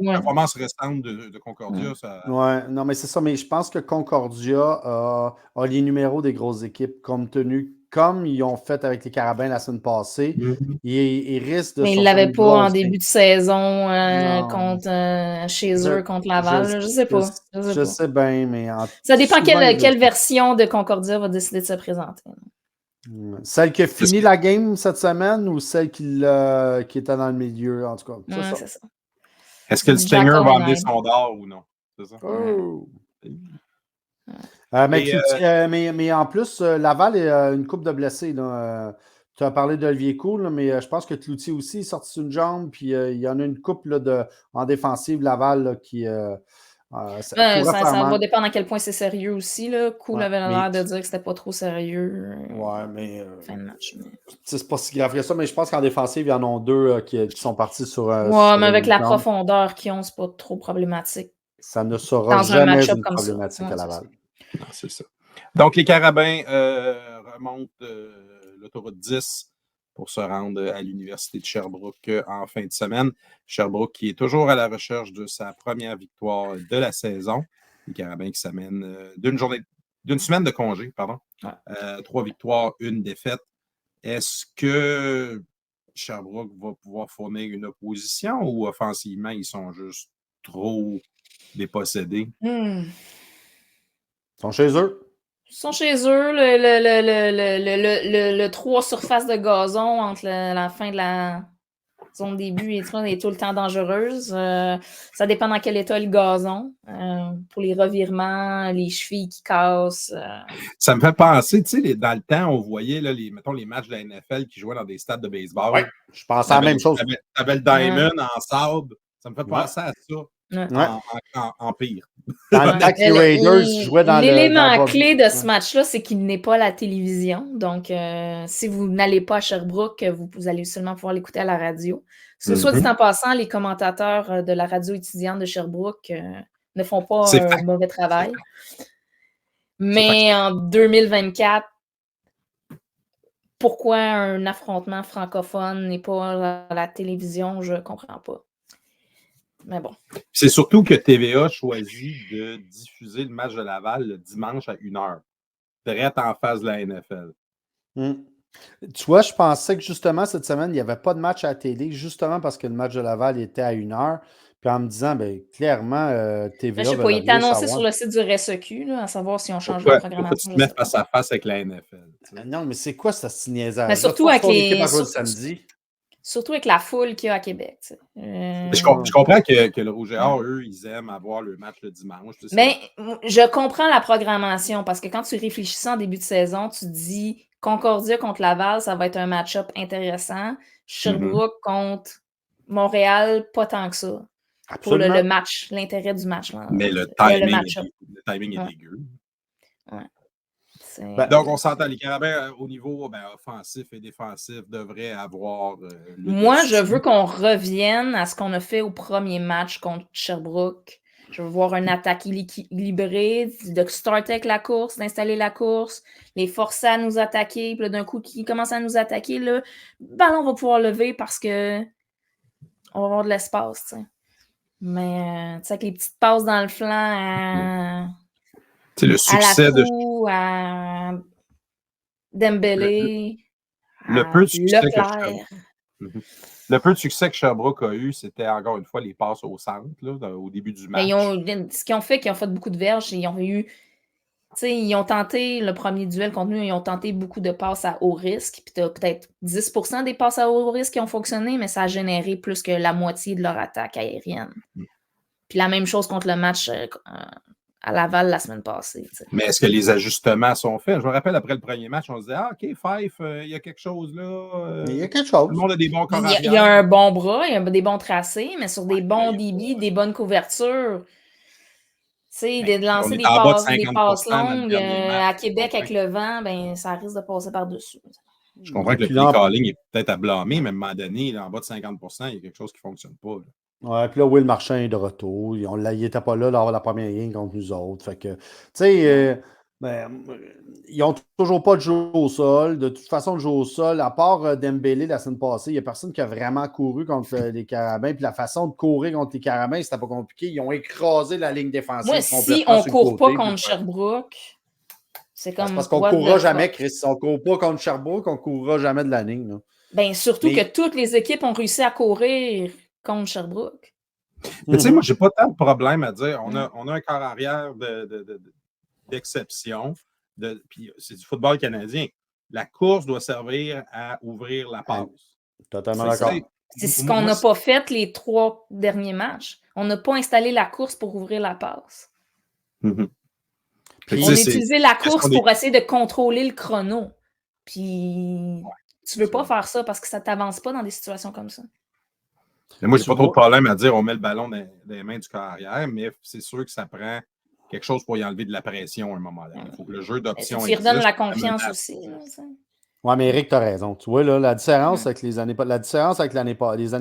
Speaker 1: performance restante de Concordia, ça...
Speaker 3: Ouais, non, mais c'est ça. Mais je pense que Concordia a les numéros des grosses équipes, compte tenu comme ils ont fait avec les Carabins la semaine passée, ils risquent de
Speaker 2: Mais ils
Speaker 3: sortir
Speaker 2: l'avaient
Speaker 3: une
Speaker 2: pas en
Speaker 3: grosse
Speaker 2: début de saison
Speaker 3: Non.
Speaker 2: contre chez eux, contre Laval. Je sais pas.
Speaker 3: Je sais bien, mais
Speaker 2: Ça dépend
Speaker 3: souvent,
Speaker 2: quelle version de Concordia va décider de se présenter.
Speaker 3: Celle qui a fini la game cette semaine ou celle qui était dans le milieu, en tout cas.
Speaker 2: Ouais, c'est ça.
Speaker 1: Est-ce que le Stinger va amener son d'or ou non? C'est ça?
Speaker 3: Oh. Mais en plus, Laval est une coupe de blessés. Tu as parlé d'Olivier Cool, mais je pense que Cloutier aussi est sorti sur une jambe. Puis il y en a une coupe en défensive Laval là, qui.
Speaker 2: Ça va dépendre à quel point c'est sérieux aussi. Là. Cool avait l'air de dire que c'était pas trop sérieux.
Speaker 3: Ouais, mais.
Speaker 2: Fin de match.
Speaker 3: C'est pas si grave que ça, mais je pense qu'en défensive, il y en a deux qui sont partis sur.
Speaker 2: Ouais, mais avec la profondeur qu'ils ont, c'est pas trop problématique.
Speaker 3: Ça ne sera jamais une problématique à Laval.
Speaker 1: Non, c'est ça. Donc, les Carabins remontent l'autoroute 10 pour se rendre à l'Université de Sherbrooke en fin de semaine. Sherbrooke qui est toujours à la recherche de sa première victoire de la saison. Les Carabins qui s'amènent d'une semaine de congé, pardon. 3 victoires, 1 défaite. Est-ce que Sherbrooke va pouvoir fournir une opposition ou offensivement, ils sont juste trop dépossédés?
Speaker 3: Ils sont chez eux.
Speaker 2: Ils sont chez eux. Le 3 surfaces de gazon entre la fin de la zone début et tout le temps dangereuse. Ça dépend dans quel état le gazon. Pour les revirements, les chevilles qui cassent.
Speaker 1: Ça me fait penser, tu sais, dans le temps, on voyait là, les matchs de la NFL qui jouaient dans des stades de baseball.
Speaker 3: Ouais, je pensais à la même chose.
Speaker 1: Tu avais le Diamond en sable. Ça me fait penser à ça. En pire.
Speaker 3: Dans le temps que les Raiders jouaient dans
Speaker 2: l'élément clé de ce match-là, c'est qu'il n'est pas à la télévision. Donc, si vous n'allez pas à Sherbrooke, vous allez seulement pouvoir l'écouter à la radio. Soit dit en passant, les commentateurs de la radio étudiante de Sherbrooke ne font pas un mauvais travail. Mais en 2024, pourquoi un affrontement francophone n'est pas à la télévision, je ne comprends pas. Mais bon.
Speaker 1: C'est surtout que TVA choisit de diffuser le match de Laval le dimanche à 1h, direct en face de la NFL.
Speaker 3: Tu vois, je pensais que justement cette semaine, il n'y avait pas de match à la télé, justement parce que le match de Laval était à 1h. Puis en me disant, clairement, TVA.
Speaker 2: Je sais pas, il était annoncé sur le site du RSEQ, là, à savoir si on change la programmation.
Speaker 1: Pourquoi tu te mets face à face avec la NFL?
Speaker 3: Non, mais c'est quoi ce niaisage?
Speaker 2: Mais surtout avec les.
Speaker 3: Samedi.
Speaker 2: Surtout avec la foule qu'il y a à Québec.
Speaker 1: Je comprends que le Rouge et Or, eux, ils aiment avoir le match le dimanche.
Speaker 2: Mais je comprends la programmation parce que quand tu réfléchis en début de saison, tu te dis Concordia contre Laval, ça va être un match-up intéressant. Sherbrooke contre Montréal, pas tant que ça. Absolument. Pour le match, l'intérêt du match. Là,
Speaker 1: mais le timing est dégueu.
Speaker 2: Ouais.
Speaker 1: Donc, on s'entend, les Carabins, au niveau offensif et défensif, devraient avoir
Speaker 2: Moi, je veux qu'on revienne à ce qu'on a fait au premier match contre Sherbrooke. Je veux voir une attaque équilibrée, de starter avec la course, d'installer la course, les forcer à nous attaquer. Puis là, d'un coup, qui commence à nous attaquer, le ballon va pouvoir lever parce que on va avoir de l'espace, tu sais. Mais, tu sais, avec les petites passes dans le flanc
Speaker 1: c'est le succès
Speaker 2: à la Fou, à Dembélé,
Speaker 1: le peu de succès le peu de succès que Sherbrooke a eu, c'était encore une fois les passes au centre, là, au début du match.
Speaker 2: Ce qu'ils ont fait beaucoup de verges. Ils ont tenté le premier duel contre nous, ils ont tenté beaucoup de passes à haut risque. Puis tu as peut-être 10% des passes à haut risque qui ont fonctionné, mais ça a généré plus que la moitié de leur attaque aérienne. Puis la même chose contre le match à Laval la semaine passée. T'sais.
Speaker 1: Mais est-ce que les ajustements sont faits? Je me rappelle, après le premier match, on se disait « Ah, OK, Fife, il y a quelque chose là.
Speaker 3: Il y a quelque chose.
Speaker 1: Tout le monde a des bons corps
Speaker 2: arrière. Il y a un bon bras, il y a des bons tracés, mais sur des bons débits, des bonnes couvertures. De lancer des passes longues à Québec avec le vent, ça risque de passer par-dessus.
Speaker 1: Je comprends que le play calling est peut-être à blâmer, mais à un moment donné, là, en bas de 50%, il y a quelque chose qui ne fonctionne pas. Là.
Speaker 3: Ouais, puis là, Will Marchand est de retour. Il n'était pas là lors de la première game contre nous autres. Fait que, tu sais, ils n'ont toujours pas de jeu au sol. De toute façon, le jeu au sol, à part Dembélé la semaine passée, il n'y a personne qui a vraiment couru contre les Carabins. Puis la façon de courir contre les Carabins, c'était pas compliqué. Ils ont écrasé la ligne défensive.
Speaker 2: Moi, si on ne court pas contre Sherbrooke, C'est comme.
Speaker 3: parce qu'on ne courra jamais, Chris. Si on ne court pas contre Sherbrooke, on ne courra jamais de la ligne. Là.
Speaker 2: Ben, surtout que toutes les équipes ont réussi à courir contre Sherbrooke.
Speaker 1: Mais tu sais, moi, j'ai pas tant de problème à dire. On a un corps arrière d'exception. Puis c'est du football canadien. La course doit servir à ouvrir la passe.
Speaker 3: Totalement d'accord.
Speaker 2: C'est ce qu'on n'a pas fait les 3 derniers matchs. On n'a pas installé la course pour ouvrir la passe.
Speaker 1: Mm-hmm.
Speaker 2: On a utilisé la course pour essayer de contrôler le chrono. Puis tu ne veux pas faire ça parce que ça ne t'avance pas dans des situations comme ça.
Speaker 1: Mais moi, j'ai pas trop de problème à dire on met le ballon dans les mains du corps arrière, mais c'est sûr que ça prend quelque chose pour y enlever de la pression à un moment donné. Il faut que le jeu d'options
Speaker 2: existe. Tu redonnes la confiance aussi.
Speaker 3: Oui, mais Eric, tu as raison. Tu vois, là, la différence avec les années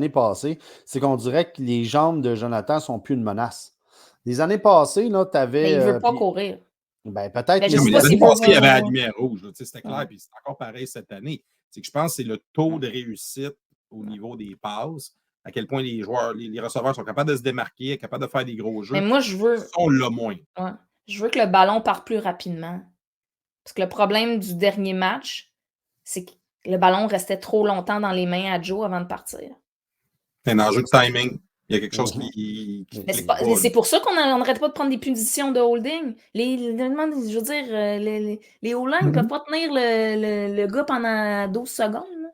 Speaker 3: passées, c'est qu'on dirait que les jambes de Jonathan ne sont plus une menace. Les années passées, tu avais.
Speaker 2: Mais il ne veut pas courir.
Speaker 3: Ben, peut-être.
Speaker 1: Mais les années passées, il y avait la lumière rouge. C'était clair, puis c'est encore pareil cette année. C'est que je pense que c'est le taux de réussite au niveau des passes, à quel point les joueurs, les receveurs sont capables de se démarquer, capables de faire des gros jeux.
Speaker 2: Mais moi, je veux.
Speaker 1: On l'a moins.
Speaker 2: Ouais. Je veux que le ballon parte plus rapidement. Parce que le problème du dernier match, c'est que le ballon restait trop longtemps dans les mains à Joe avant de partir.
Speaker 1: C'est un enjeu de timing. Il y a quelque chose qui
Speaker 2: mais c'est pour ça qu'on n'arrête pas de prendre des punitions de holding. Je veux dire, les O-line ne peuvent pas tenir le gars pendant 12 secondes. Là.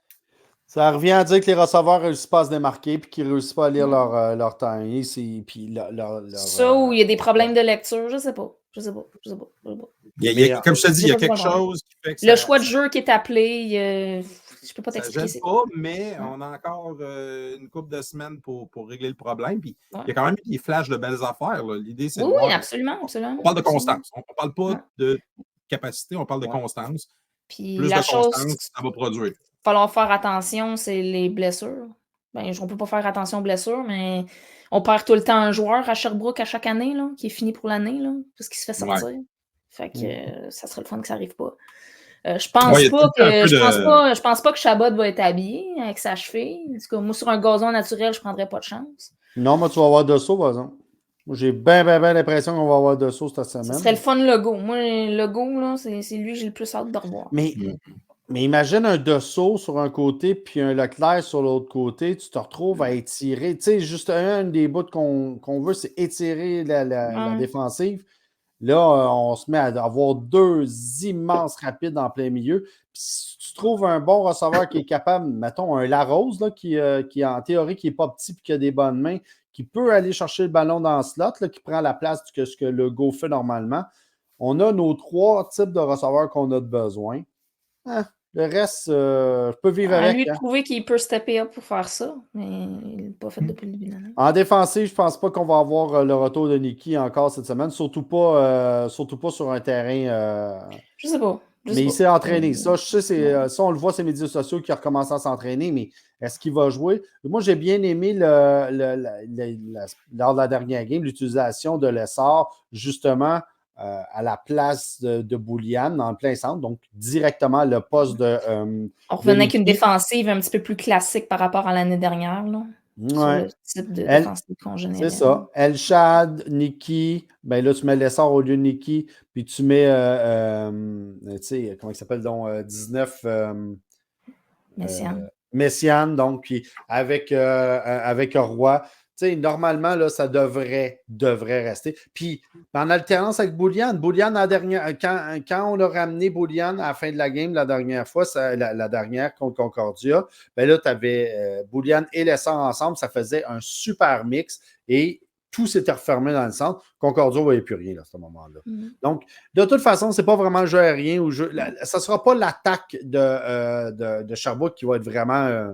Speaker 3: Ça revient à dire que les receveurs ne réussissent pas à se démarquer et qu'ils ne réussissent pas à lire leur timing.
Speaker 2: Ça ou il y a des problèmes de lecture, je ne sais pas. Je sais pas.
Speaker 1: Comme je te dis, il y a quelque chose qui fait que
Speaker 2: le choix de jeu qui est appelé, je peux pas t'expliquer.
Speaker 1: Ça gêne pas, mais on a encore une couple de semaines pour régler le problème. Puis il y a quand même des flashs de belles affaires. L'idée, c'est de voir.
Speaker 2: Oui, absolument.
Speaker 1: On parle de constance. On ne parle pas de capacité, on parle de constance.
Speaker 2: Puis
Speaker 1: plus
Speaker 2: la
Speaker 1: de
Speaker 2: chose
Speaker 1: constance, ça va produire.
Speaker 2: Il va falloir faire attention, c'est les blessures. Ben, on ne peut pas faire attention aux blessures, mais on perd tout le temps un joueur à Sherbrooke à chaque année, là, qui est fini pour l'année, là, parce qu'il se fait sortir. Ouais. Fait que ça serait le fun que ça n'arrive pas. Je pense pas que Chabot va être habillé avec sa cheville. En tout cas, moi, sur un gazon naturel, je ne prendrais pas de chance.
Speaker 3: Non, mais tu vas avoir de saut, par exemple. J'ai bien l'impression qu'on va avoir de saut cette semaine.
Speaker 2: Ce serait le fun Legault. Moi, Legault, là, c'est lui que j'ai le plus hâte de revoir.
Speaker 3: Mais imagine un Dessau sur un côté puis un Leclerc sur l'autre côté. Tu te retrouves à étirer. Tu sais, juste un des bouts qu'on veut, c'est étirer la défensive. Là, on se met à avoir 2 immenses rapides en plein milieu. Puis si tu trouves un bon receveur qui est capable, mettons un Larose, là, qui en théorie qui n'est pas petit et qui a des bonnes mains, qui peut aller chercher le ballon dans le slot, là, qui prend la place que ce que le Go fait normalement. On a nos 3 types de receveurs qu'on a besoin. Le reste, je peux vivre avec.
Speaker 2: Lui prouver qu'il peut stepper up pour faire ça, mais il n'est pas fait depuis le début de l'année.
Speaker 3: En défensive, je ne pense pas qu'on va avoir le retour de Nicky encore cette semaine, surtout pas sur un terrain.
Speaker 2: Je sais pas.
Speaker 3: Il s'est entraîné. Ça, je sais, ça, on le voit sur les médias sociaux qui a recommencé à s'entraîner, mais est-ce qu'il va jouer? Moi, j'ai bien aimé lors de la dernière game l'utilisation de l'essor, justement, à la place de Boulian dans le plein centre, donc directement le poste de.
Speaker 2: On revenait avec une défensive un petit peu plus classique par rapport à l'année dernière. Là, sur le type de défensive qu'on générait.
Speaker 3: C'est ça. Elshad, Nicky, ben là, tu mets l'essor au lieu de Nicky, puis tu mets, tu sais, comment il s'appelle donc, 19. Messiane, donc, puis avec Roy. Tu sais, normalement, là, ça devrait rester. Puis, en alternance avec Boulian, quand on a ramené Boulian à la fin de la game la dernière fois, la dernière contre Concordia, ben là, tu avais Boulian et l'essor ensemble, ça faisait un super mix et tout s'était refermé dans le centre. Concordia ne voyait plus rien là, à ce moment-là. Donc, de toute façon, ce n'est pas vraiment le jeu aérien. Ça ne sera pas l'attaque de Sherbrooke qui va être vraiment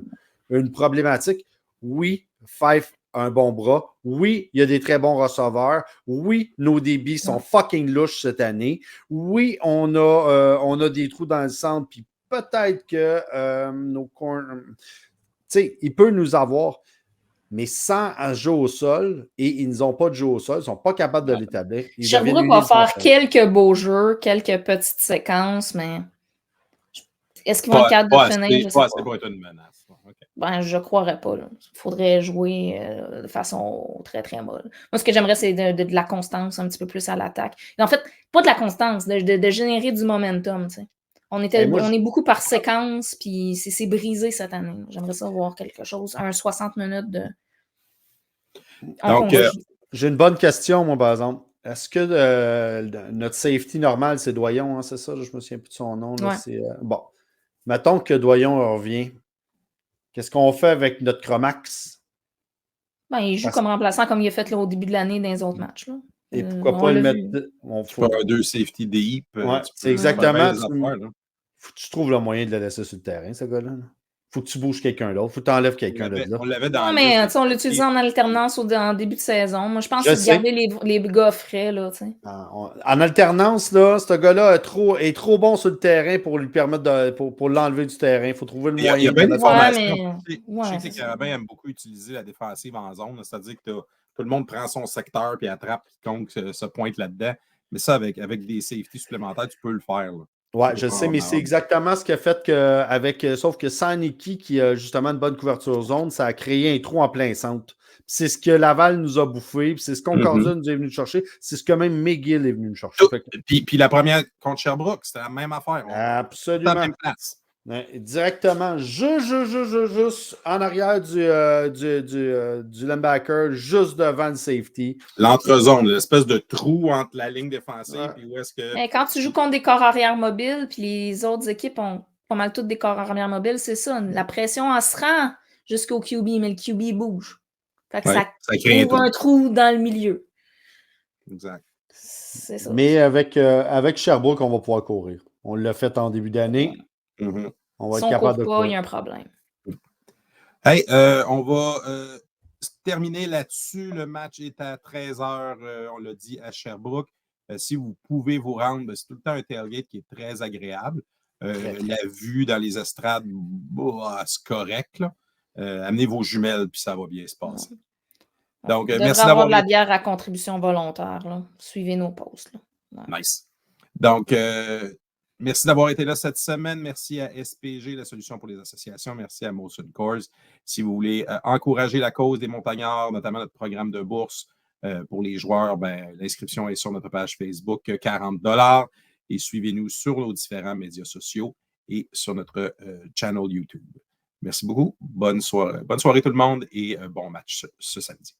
Speaker 3: une problématique. Oui, Fife un bon bras. Oui, il y a des très bons receveurs. Oui, nos débits sont fucking louches cette année. Oui, on a des trous dans le centre, puis peut-être que nos corners... Tu sais, il peut nous avoir, mais sans un jeu au sol, et ils n'ont pas de jeu au sol, ils ne sont pas capables de l'établir.
Speaker 2: Sherbrooke va faire quelques beaux jeux, quelques petites séquences, mais Est-ce qu'ils vont être capables de finir? Je sais
Speaker 1: Pas
Speaker 2: pas.
Speaker 1: assez pour être une menace. OK.
Speaker 2: Ben, je ne croirais pas. Il faudrait jouer de façon très, très molle. Moi, ce que j'aimerais, c'est de la constance un petit peu plus à l'attaque. Et en fait, pas de la constance, de générer du momentum. Tu sais. On est beaucoup par séquence, puis c'est brisé cette année. J'aimerais ça voir quelque chose, un 60 minutes de.
Speaker 1: Donc,
Speaker 3: j'ai une bonne question, moi, par exemple. Est-ce que notre safety normal, c'est Doyon, hein, c'est ça? Je me souviens plus de son nom. Là,
Speaker 2: Ouais.
Speaker 3: Bon. Mettons que Doyon revient. Qu'est-ce qu'on fait avec notre Chromax?
Speaker 2: Ben, il joue comme remplaçant comme il a fait là, au début de l'année dans les autres matchs. Là.
Speaker 3: Et pourquoi pas le mettre.
Speaker 1: Tu peux avoir 2 safety deep.
Speaker 3: Ouais,
Speaker 1: tu
Speaker 3: c'est
Speaker 1: peux
Speaker 3: exactement.
Speaker 1: faire des affaires, là.
Speaker 3: Faut que tu trouves le moyen de le laisser sur le terrain, ce gars-là. Faut que tu bouges quelqu'un d'autre. Faut que tu enlèves quelqu'un de là.
Speaker 1: On l'avait dans
Speaker 2: non,
Speaker 1: la
Speaker 2: mais
Speaker 1: liste.
Speaker 2: on l'utilisait en alternance en début de saison. Moi, je pense que c'est de
Speaker 3: sais.
Speaker 2: garder les gars frais. Là,
Speaker 3: En alternance, là, ce gars-là est trop bon sur le terrain pour lui permettre pour l'enlever du terrain. Il faut trouver le moyen.
Speaker 1: Il y a bien des formations. Je sais que les
Speaker 2: ça.
Speaker 1: Carabins aiment beaucoup utiliser la défensive en zone. C'est-à-dire que tout le monde prend son secteur et attrape quiconque se pointe là-dedans. Mais ça, avec des safety supplémentaires, tu peux le faire. Là.
Speaker 3: Ouais, je sais, mais c'est exactement ce qui a fait que, sauf que sans Nicky, qui a justement une bonne couverture zone, ça a créé un trou en plein centre. C'est ce que Laval nous a bouffé, c'est ce Concordia nous est venu chercher, c'est ce que même McGill est venu nous chercher.
Speaker 1: Puis la première contre Sherbrooke, c'était la même affaire.
Speaker 3: Absolument.
Speaker 1: La même place.
Speaker 3: Directement, juste en arrière du linebacker, juste devant le safety.
Speaker 1: L'entrezone, l'espèce de trou entre la ligne défensive et où est-ce que.
Speaker 2: Mais quand tu joues contre des corps arrière mobiles, puis les autres équipes ont pas mal toutes des corps arrière mobiles, c'est ça. La pression, elle se rend jusqu'au QB, mais le QB bouge. Fait que ça crée un trou dans le milieu.
Speaker 1: Exact.
Speaker 2: C'est ça.
Speaker 3: Mais avec Sherbrooke, on va pouvoir courir. On l'a fait en début d'année. On va être capable de courir.
Speaker 2: Il y a un problème.
Speaker 1: Hey, on va terminer là-dessus. Le match est à 13h, on l'a dit, à Sherbrooke. Si vous pouvez vous rendre, c'est tout le temps un tailgate qui est très agréable. La vue dans les estrades, c'est correct. Là. Amenez vos jumelles, puis ça va bien se passer. Donc, merci d'avoir
Speaker 2: de la bière à contribution volontaire. Là. Suivez nos posts. Là.
Speaker 1: Ouais. Nice. Donc, merci d'avoir été là cette semaine. Merci à SPG, la solution pour les associations. Merci à Molson Coors. Si vous voulez encourager la cause des montagnards, notamment notre programme de bourse pour les joueurs, l'inscription est sur notre page Facebook, 40$. Et suivez-nous sur nos différents médias sociaux et sur notre channel YouTube. Merci beaucoup. Bonne soirée tout le monde et bon match ce samedi.